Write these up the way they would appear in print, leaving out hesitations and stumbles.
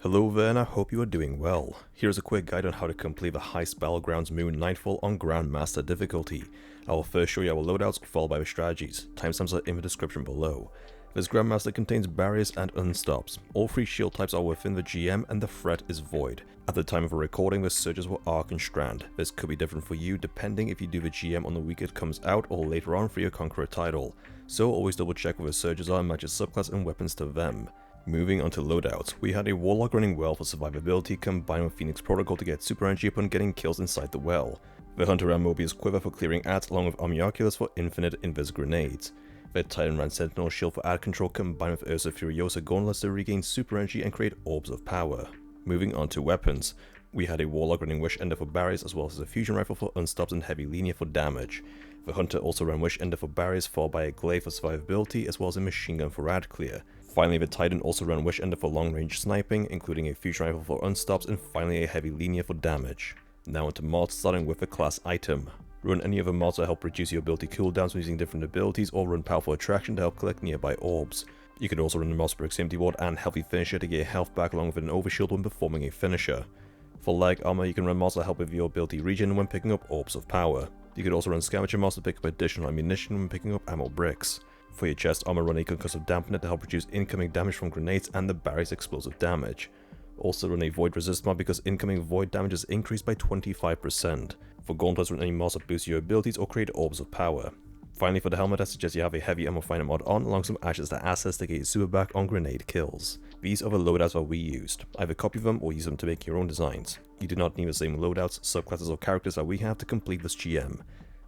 Hello there, and I hope you are doing well. Here's a quick guide on how to complete the Heist Battlegrounds Moon Nightfall on Grandmaster difficulty. I will first show you our loadouts, followed by the strategies. Timestamps are in the description below. This Grandmaster contains barriers and unstops. All three shield types are within the GM and the threat is void. At the time of the recording, the surges were arc and strand. This could be different for you depending if you do the GM on the week it comes out or later on for your Conqueror title. So always double check what the surges are and match your subclass and weapons to them. Moving on to loadouts, we had a Warlock running well for survivability combined with Phoenix Protocol to get super energy upon getting kills inside the well. The Hunter ran Mobius Quiver for clearing ads along with Omnioculus for infinite invis grenades. The Titan ran Sentinel Shield for ad control combined with Ursa Furiosa Gauntlets to regain super energy and create orbs of power. Moving on to weapons, we had a Warlock running Wish Ender for barriers as well as a Fusion Rifle for unstops and Heavy Linear for damage. The Hunter also ran Wish Ender for barriers followed by a Glaive for survivability as well as a Machine Gun for ad clear. Finally, the Titan also ran Wish Ender for long range sniping, including a Fusion Rifle for unstops and finally a Heavy Linear for damage. Now onto mods, starting with the class item. Run any other mods to help reduce your ability cooldowns using different abilities, or run Powerful Attraction to help collect nearby orbs. You could also run the mods Proximity Ward and Healthy Finisher to get your health back along with an overshield when performing a finisher. For leg armor, you can run mods to help with your ability regen when picking up orbs of power. You could also run Scavenger mods to pick up additional ammunition when picking up ammo bricks. For your chest armor, run a Concussive Dampener to help reduce incoming damage from grenades and the barrier's explosive damage. Also run a Void Resist mod because incoming void damage is increased by 25%. For gauntlets, run any mods that boost your abilities or create orbs of power. Finally, for the helmet, I suggest you have a Heavy Ammo Finder mod on along some Ashes to Assets to get your super back on grenade kills. These are the loadouts that we used. Either copy them or use them to make your own designs. You do not need the same loadouts, subclasses or characters that we have to complete this GM.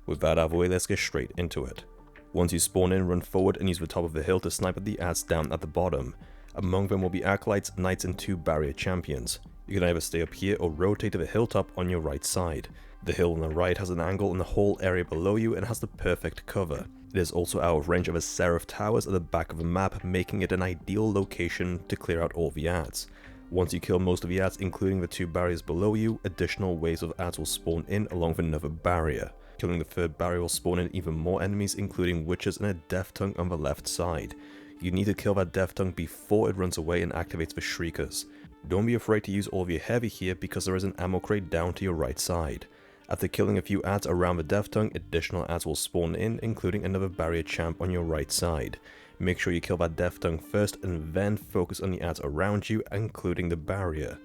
With that out of the way, let's get straight into it. Once you spawn in, run forward and use the top of the hill to snipe at the ads down at the bottom. Among them will be Acolytes, Knights and 2 Barrier Champions. You can either stay up here or rotate to the hilltop on your right side. The hill on the right has an angle in the whole area below you and has the perfect cover. It is also out of range of the Seraph Towers at the back of the map, making it an ideal location to clear out all the ads. Once you kill most of the ads, including the 2 barriers below you, additional waves of ads will spawn in along with another barrier. Killing the 3rd barrier will spawn in even more enemies, including witches and a Death Tongue on the left side. You need to kill that Death Tongue before it runs away and activates the Shriekers. Don't be afraid to use all of your heavy here because there is an ammo crate down to your right side. After killing a few ads around the Death Tongue, additional ads will spawn in, including another barrier champ on your right side. Make sure you kill that Death Tongue first and then focus on the ads around you, including the barrier.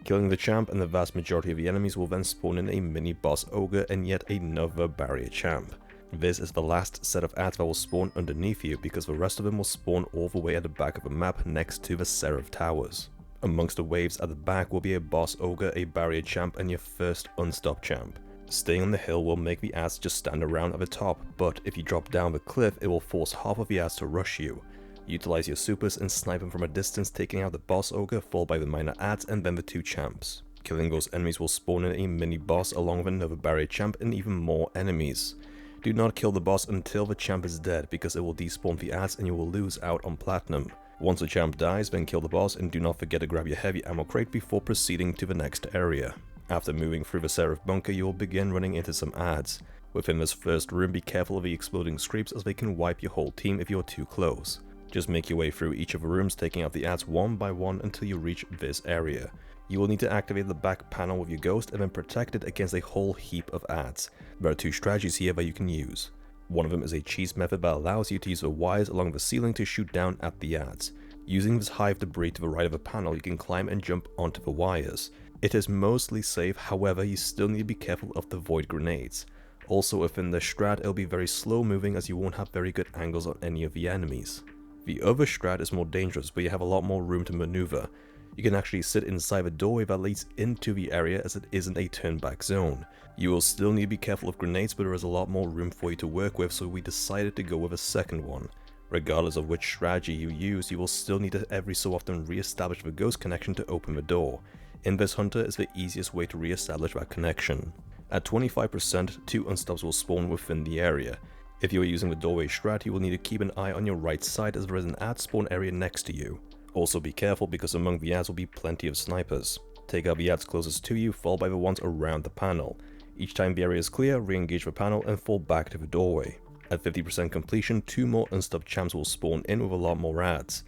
Killing the champ and the vast majority of the enemies will then spawn in a mini boss ogre and yet another barrier champ. This is the last set of ads that will spawn underneath you because the rest of them will spawn all the way at the back of the map next to the Seraph Towers. Amongst the waves at the back will be a boss ogre, a barrier champ and your first Unstop champ. Staying on the hill will make the ads just stand around at the top, but if you drop down the cliff it will force half of the ads to rush you. Utilize your supers and snipe them from a distance, taking out the boss ogre followed by the minor ads and then the 2 champs. Killing those enemies will spawn in a mini boss along with another barrier champ and even more enemies. Do not kill the boss until the champ is dead because it will despawn the ads and you will lose out on platinum. Once the champ dies, then kill the boss and do not forget to grab your heavy ammo crate before proceeding to the next area. After moving through the Seraph bunker, you will begin running into some ads. Within this first room, be careful of the exploding screeps as they can wipe your whole team if you are too close. Just make your way through each of the rooms, taking out the ads one by one until you reach this area. You will need to activate the back panel with your ghost and then protect it against a whole heap of ads. There are 2 strategies here that you can use. One of them is a cheese method that allows you to use the wires along the ceiling to shoot down at the ads. Using this hive debris to the right of the panel, you can climb and jump onto the wires. It is mostly safe, however you still need to be careful of the void grenades. Also within the strat it will be very slow moving as you won't have very good angles on any of the enemies. The other strat is more dangerous but you have a lot more room to maneuver. You can actually sit inside the doorway that leads into the area as it isn't a turn back zone. You will still need to be careful of grenades but there is a lot more room for you to work with, so we decided to go with a second one. Regardless of which strategy you use, you will still need to every so often re-establish the ghost connection to open the door. In this hunter is the easiest way to re-establish that connection. At 25%, 2 unstops will spawn within the area. If you are using the doorway strat, you will need to keep an eye on your right side as there is an ad spawn area next to you. Also be careful because among the ads will be plenty of snipers. Take out the ads closest to you, followed by the ones around the panel. Each time the area is clear, re-engage the panel and fall back to the doorway. At 50% completion, 2 more Unstop champs will spawn in with a lot more ads.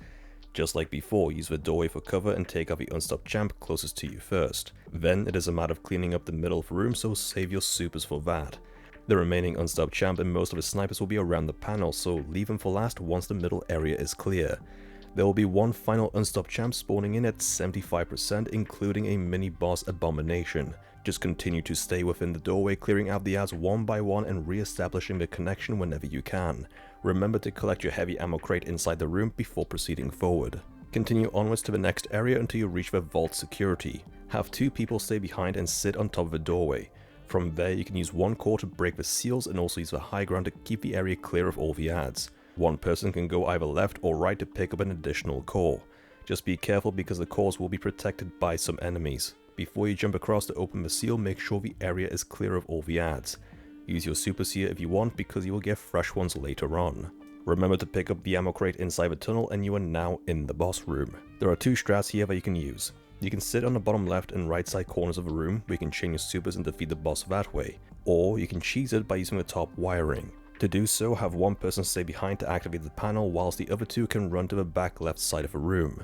Just like before, use the doorway for cover and take out the Unstop champ closest to you first. Then it is a matter of cleaning up the middle of the room, so save your supers for that. The remaining Unstop champ and most of the snipers will be around the panel, so leave them for last once the middle area is clear. There will be one final Unstop champ spawning in at 75%, including a mini boss abomination. Just continue to stay within the doorway, clearing out the ads one by one and re-establishing the connection whenever you can. Remember to collect your heavy ammo crate inside the room before proceeding forward. Continue onwards to the next area until you reach the vault security. Have 2 people stay behind and sit on top of the doorway. From there you can use one core to break the seals and also use the high ground to keep the area clear of all the ads. One person can go either left or right to pick up an additional core. Just be careful because the cores will be protected by some enemies. Before you jump across to open the seal, make sure the area is clear of all the ads. Use your supers here if you want because you will get fresh ones later on. Remember to pick up the ammo crate inside the tunnel and you are now in the boss room. There are 2 strats here that you can use. You can sit on the bottom left and right side corners of the room where you can chain your supers and defeat the boss that way. Or you can cheese it by using the top wiring. To do so, have one person stay behind to activate the panel whilst the other 2 can run to the back left side of the room.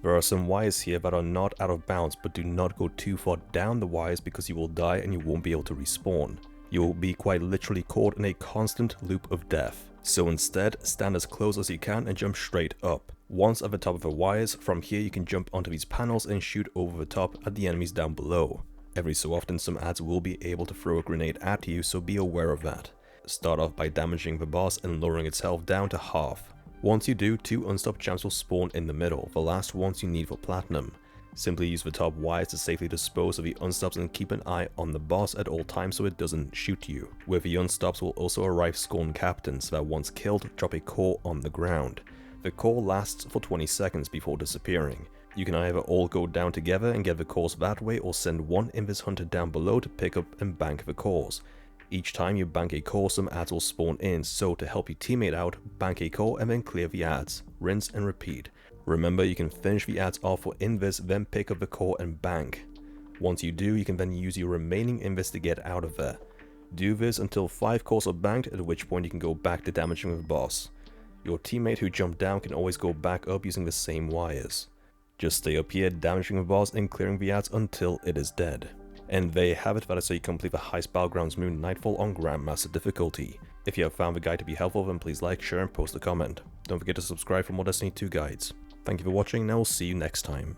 There are some wires here that are not out of bounds, but do not go too far down the wires because you will die and you won't be able to respawn. You will be quite literally caught in a constant loop of death. So instead, stand as close as you can and jump straight up. Once at the top of the wires, from here you can jump onto these panels and shoot over the top at the enemies down below. Every so often some ads will be able to throw a grenade at you, so be aware of that. Start off by damaging the boss and lowering its health down to half. Once you do, 2 Unstop champs will spawn in the middle, the last ones you need for platinum. Simply use the top wires to safely dispose of the Unstops and keep an eye on the boss at all times so it doesn't shoot you. With the Unstops will also arrive Scorn Captains that once killed drop a core on the ground. The core lasts for 20 seconds before disappearing. You can either all go down together and get the cores that way or send one Invis Hunter down below to pick up and bank the cores. Each time you bank a core, some ads will spawn in, so to help your teammate out, bank a core and then clear the ads. Rinse and repeat. Remember, you can finish the ads off for Invis, then pick up the core and bank. Once you do, you can then use your remaining Invis to get out of there. Do this until 5 cores are banked, at which point you can go back to damaging the boss. Your teammate who jumped down can always go back up using the same wires. Just stay up here damaging the boss and clearing the ads until it is dead. And there you have it, that is how you complete the Heist Battlegrounds Moon Nightfall on Grandmaster difficulty. If you have found the guide to be helpful, then please like, share and post a comment. Don't forget to subscribe for more Destiny 2 guides. Thank you for watching and I will see you next time.